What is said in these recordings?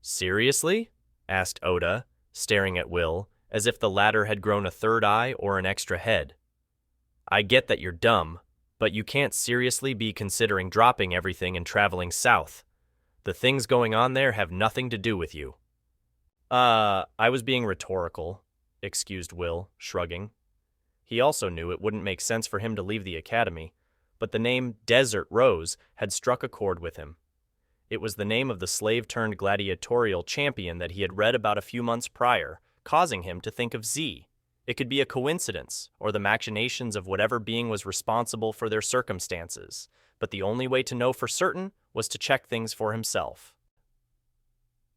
Seriously? Asked Oda, staring at Will, as if the latter had grown a third eye or an extra head. I get that you're dumb, but you can't seriously be considering dropping everything and traveling south. The things going on there have nothing to do with you. I was being rhetorical, excused Will, shrugging. He also knew it wouldn't make sense for him to leave the academy, but the name Desert Rose had struck a chord with him. It was the name of the slave-turned-gladiatorial champion that he had read about a few months prior, causing him to think of Z. It could be a coincidence, or the machinations of whatever being was responsible for their circumstances, but the only way to know for certain was to check things for himself.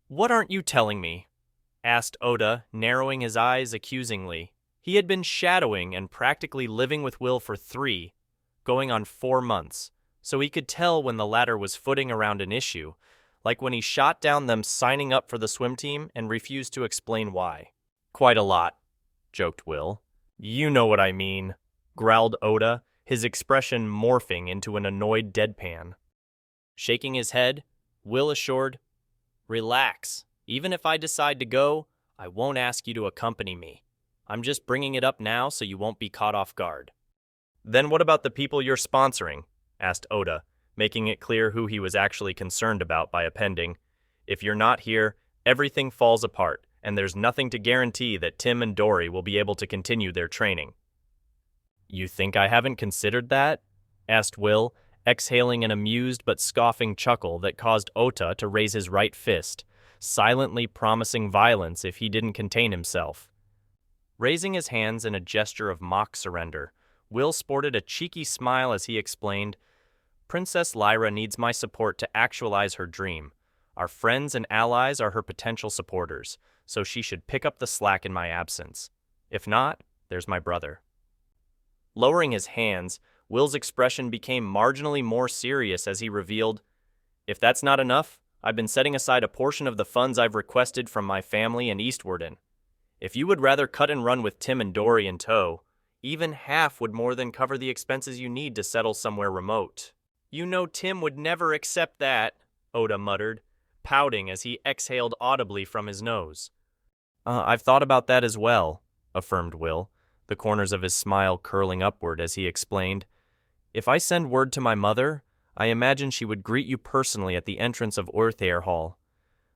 "What aren't you telling me?" asked Oda, narrowing his eyes accusingly. He had been shadowing and practically living with Will for 3, going on 4 months, so he could tell when the latter was footing around an issue, like when he shot down them signing up for the swim team and refused to explain why. "Quite a lot," joked Will. "You know what I mean," growled Oda, his expression morphing into an annoyed deadpan. Shaking his head, Will assured, "Relax. Even if I decide to go, I won't ask you to accompany me. I'm just bringing it up now so you won't be caught off guard." "Then what about the people you're sponsoring?" asked Oda, making it clear who he was actually concerned about by appending, "If you're not here, everything falls apart, and there's nothing to guarantee that Tim and Dory will be able to continue their training." "You think I haven't considered that?" asked Will, exhaling an amused but scoffing chuckle that caused Ota to raise his right fist, silently promising violence if he didn't contain himself. Raising his hands in a gesture of mock surrender, Will sported a cheeky smile as he explained, "Princess Lyra needs my support to actualize her dream. Our friends and allies are her potential supporters, so she should pick up the slack in my absence. If not, there's my brother." Lowering his hands, Will's expression became marginally more serious as he revealed, "If that's not enough, I've been setting aside a portion of the funds I've requested from my family and Eastwarden. If you would rather cut and run with Tim and Dory in tow, even half would more than cover the expenses you need to settle somewhere remote." "You know Tim would never accept that," Oda muttered, pouting as he exhaled audibly from his nose. I've thought about that as well," affirmed Will, the corners of his smile curling upward as he explained, "If I send word to my mother, I imagine she would greet you personally at the entrance of Orthair Hall.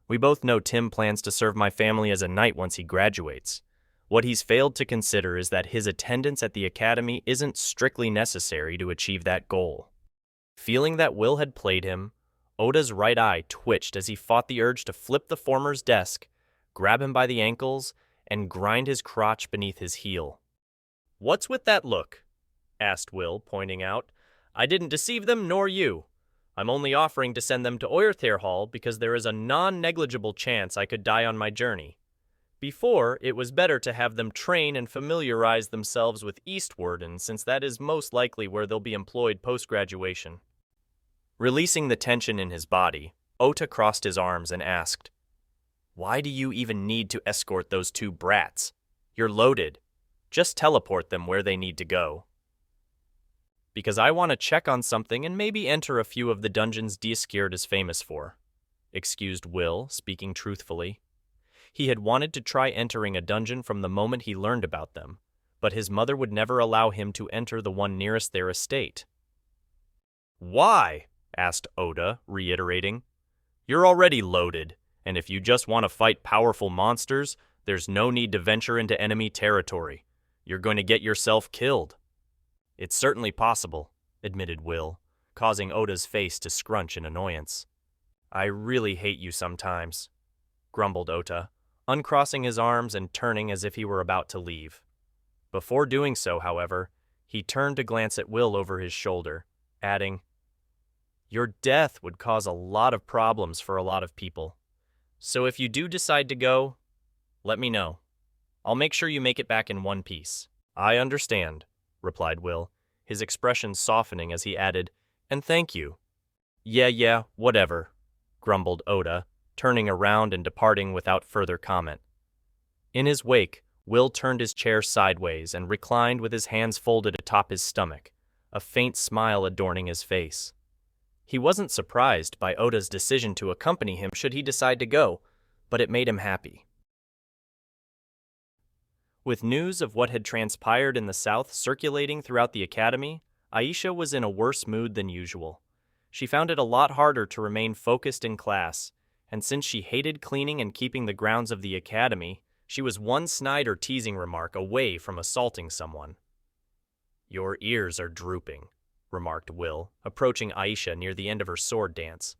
We both know Tim plans to serve my family as a knight once he graduates. What he's failed to consider is that his attendance at the academy isn't strictly necessary to achieve that goal." Feeling that Will had played him, Oda's right eye twitched as he fought the urge to flip the former's desk, grab him by the ankles, and grind his crotch beneath his heel. "What's with that look?" asked Will, pointing out. "I didn't deceive them, nor you. I'm only offering to send them to Orthair Hall because there is a non-negligible chance I could die on my journey. Before, it was better to have them train and familiarize themselves with Eastwarden, since that is most likely where they'll be employed post-graduation." Releasing the tension in his body, Ota crossed his arms and asked, "Why do you even need to escort those 2 brats? You're loaded. Just teleport them where they need to go." "Because I want to check on something and maybe enter a few of the dungeons Dieskird is famous for," excused Will, speaking truthfully. He had wanted to try entering a dungeon from the moment he learned about them, but his mother would never allow him to enter the one nearest their estate. "Why?" asked Oda, reiterating. "You're already loaded, and if you just want to fight powerful monsters, there's no need to venture into enemy territory. You're going to get yourself killed." "It's certainly possible," admitted Will, causing Oda's face to scrunch in annoyance. "I really hate you sometimes," grumbled Ota, uncrossing his arms and turning as if he were about to leave. Before doing so, however, he turned to glance at Will over his shoulder, adding, "Your death would cause a lot of problems for a lot of people. So if you do decide to go, let me know. I'll make sure you make it back in one piece." "I understand," replied Will, his expression softening as he added, "And thank you." Yeah, whatever," grumbled Oda, turning around and departing without further comment. In his wake, Will turned his chair sideways and reclined with his hands folded atop his stomach, a faint smile adorning his face. He wasn't surprised by Oda's decision to accompany him should he decide to go, but it made him happy. With news of what had transpired in the South circulating throughout the academy, Aisha was in a worse mood than usual. She found it a lot harder to remain focused in class, and since she hated cleaning and keeping the grounds of the academy, she was one snide or teasing remark away from assaulting someone. "Your ears are drooping," remarked Will, approaching Aisha near the end of her sword dance.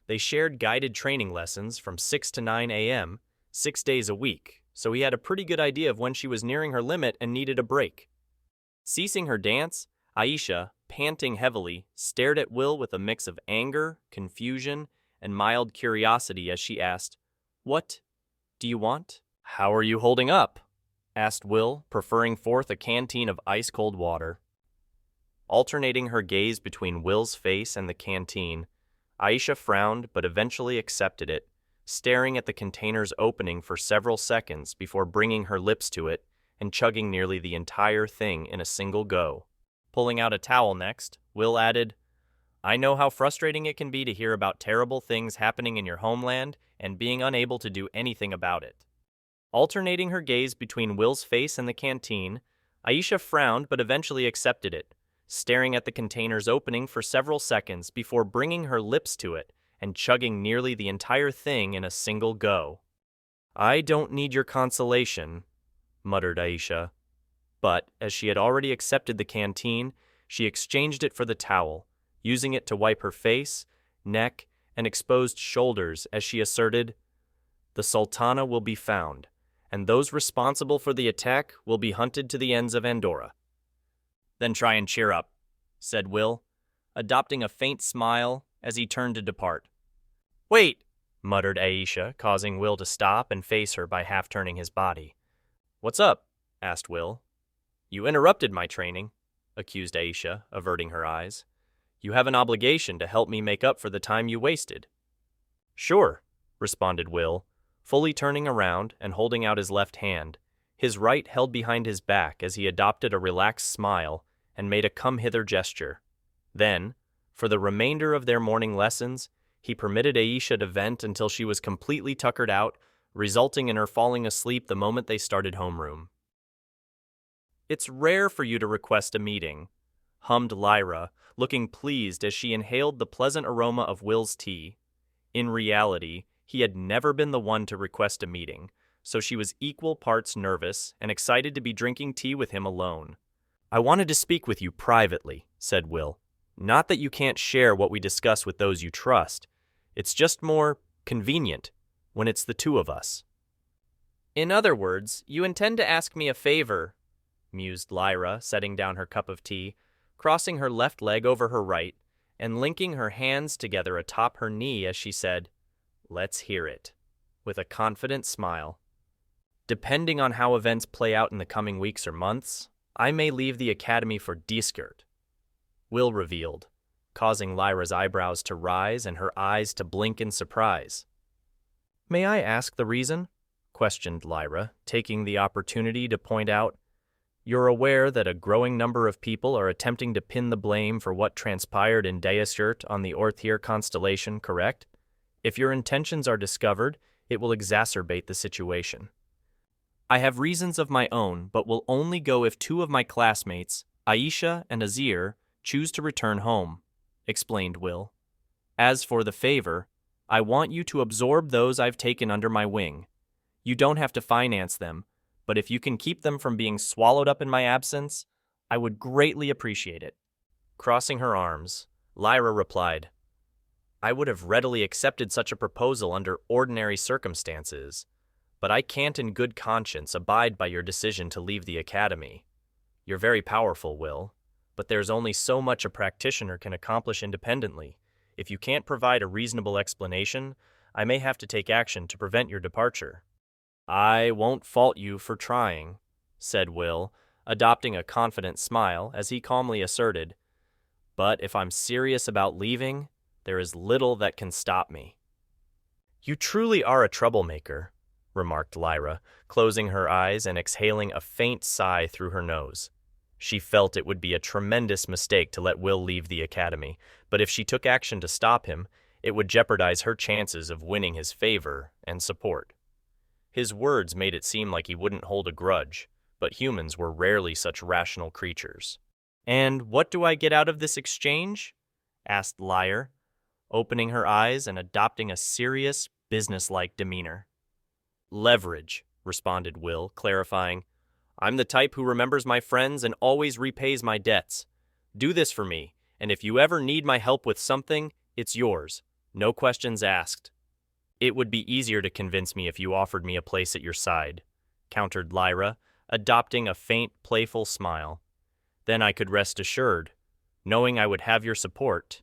They shared guided training lessons from 6 to 9 a.m., 6 days a week, so he had a pretty good idea of when she was nearing her limit and needed a break. Ceasing her dance, Aisha, panting heavily, stared at Will with a mix of anger, confusion, and mild curiosity as she asked, "What do you want?" "How are you holding up?" asked Will, preferring forth a canteen of ice-cold water. Alternating her gaze between Will's face and the canteen, Aisha frowned but eventually accepted it, staring at the container's opening for several seconds before bringing her lips to it and chugging nearly the entire thing in a single go. Pulling out a towel next, Will added, "I know how frustrating it can be to hear about terrible things happening in your homeland and being unable to do anything about it." Alternating her gaze between Will's face and the canteen, Aisha frowned but eventually accepted it, staring at the container's opening for several seconds before bringing her lips to it and chugging nearly the entire thing in a single go. "I don't need your consolation," muttered Aisha. But, as she had already accepted the canteen, she exchanged it for the towel, using it to wipe her face, neck, and exposed shoulders as she asserted, "The Sultana will be found, and those responsible for the attack will be hunted to the ends of Andorra." "Then try and cheer up," said Will, adopting a faint smile as he turned to depart. "Wait," muttered Aisha, causing Will to stop and face her by half-turning his body. "What's up?" asked Will. "You interrupted my training," accused Aisha, averting her eyes. "You have an obligation to help me make up for the time you wasted." "Sure," responded Will, fully turning around and holding out his left hand, his right held behind his back as he adopted a relaxed smile and made a come-hither gesture. Then, for the remainder of their morning lessons, he permitted Aisha to vent until she was completely tuckered out, resulting in her falling asleep the moment they started homeroom. "It's rare for you to request a meeting," hummed Lyra, looking pleased as she inhaled the pleasant aroma of Will's tea. In reality, he had never been the one to request a meeting, so she was equal parts nervous and excited to be drinking tea with him alone. "I wanted to speak with you privately," said Will. "Not that you can't share what we discuss with those you trust. It's just more convenient when it's the two of us." "In other words, you intend to ask me a favor," mused Lyra, setting down her cup of tea, crossing her left leg over her right, and linking her hands together atop her knee as she said, "Let's hear it," with a confident smile. "Depending on how events play out in the coming weeks or months, I may leave the academy for Dieskert," Will revealed, causing Lyra's eyebrows to rise and her eyes to blink in surprise. "May I ask the reason?" questioned Lyra, taking the opportunity to point out, "You're aware that a growing number of people are attempting to pin the blame for what transpired in Dieskert on the Orthir constellation, correct? If your intentions are discovered, it will exacerbate the situation." "I have reasons of my own, but will only go if two of my classmates, Aisha and Azir, choose to return home," explained Will. "As for the favor, I want you to absorb those I've taken under my wing. You don't have to finance them, but if you can keep them from being swallowed up in my absence, I would greatly appreciate it." Crossing her arms, Lyra replied, "I would have readily accepted such a proposal under ordinary circumstances, but I can't in good conscience abide by your decision to leave the academy. You're very powerful, Will, but there's only so much a practitioner can accomplish independently. If you can't provide a reasonable explanation, I may have to take action to prevent your departure." "I won't fault you for trying," said Will, adopting a confident smile as he calmly asserted, "but if I'm serious about leaving, there is little that can stop me." "You truly are a troublemaker," remarked Lyra, closing her eyes and exhaling a faint sigh through her nose. She felt it would be a tremendous mistake to let Will leave the academy, but if she took action to stop him, it would jeopardize her chances of winning his favor and support. His words made it seem like he wouldn't hold a grudge, but humans were rarely such rational creatures. "And what do I get out of this exchange?" asked Lyra, opening her eyes and adopting a serious, businesslike demeanor. "Leverage," responded Will, clarifying. "I'm the type who remembers my friends and always repays my debts. Do this for me, and if you ever need my help with something, it's yours. No questions asked." "It would be easier to convince me if you offered me a place at your side," countered Lyra, adopting a faint, playful smile. "Then I could rest assured, knowing I would have your support."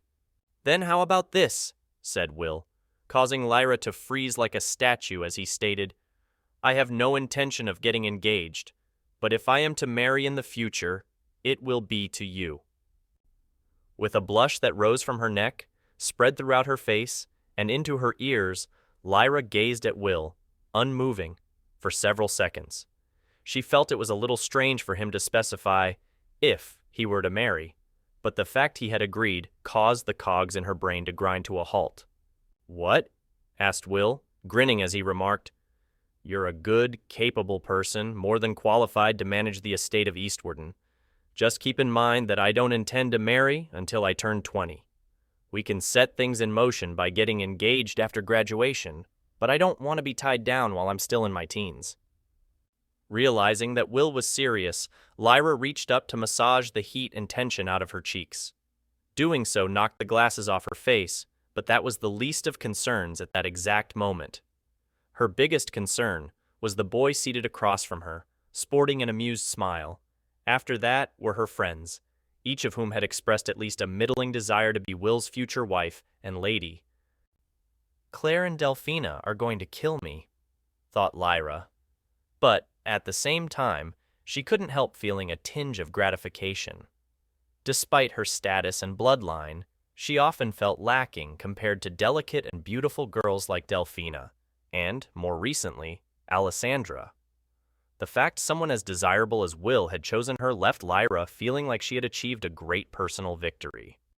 "Then how about this?" said Will, causing Lyra to freeze like a statue as he stated, "I have no intention of getting engaged, but if I am to marry in the future, it will be to you." With a blush that rose from her neck, spread throughout her face, and into her ears, Lyra gazed at Will, unmoving, for several seconds. She felt it was a little strange for him to specify if he were to marry, but the fact he had agreed caused the cogs in her brain to grind to a halt. "What?" asked Will, grinning as he remarked, "You're a good, capable person, more than qualified to manage the estate of Eastwarden. Just keep in mind that I don't intend to marry until I turn 20. We can set things in motion by getting engaged after graduation, but I don't want to be tied down while I'm still in my teens." Realizing that Will was serious, Lyra reached up to massage the heat and tension out of her cheeks. Doing so knocked the glasses off her face, but that was the least of concerns at that exact moment. Her biggest concern was the boy seated across from her, sporting an amused smile. After that were her friends, each of whom had expressed at least a middling desire to be Will's future wife and lady. "Claire and Delphina are going to kill me," thought Lyra. But, at the same time, she couldn't help feeling a tinge of gratification. Despite her status and bloodline, she often felt lacking compared to delicate and beautiful girls like Delphina, and, more recently, Alessandra. The fact someone as desirable as Will had chosen her left Lyra feeling like she had achieved a great personal victory.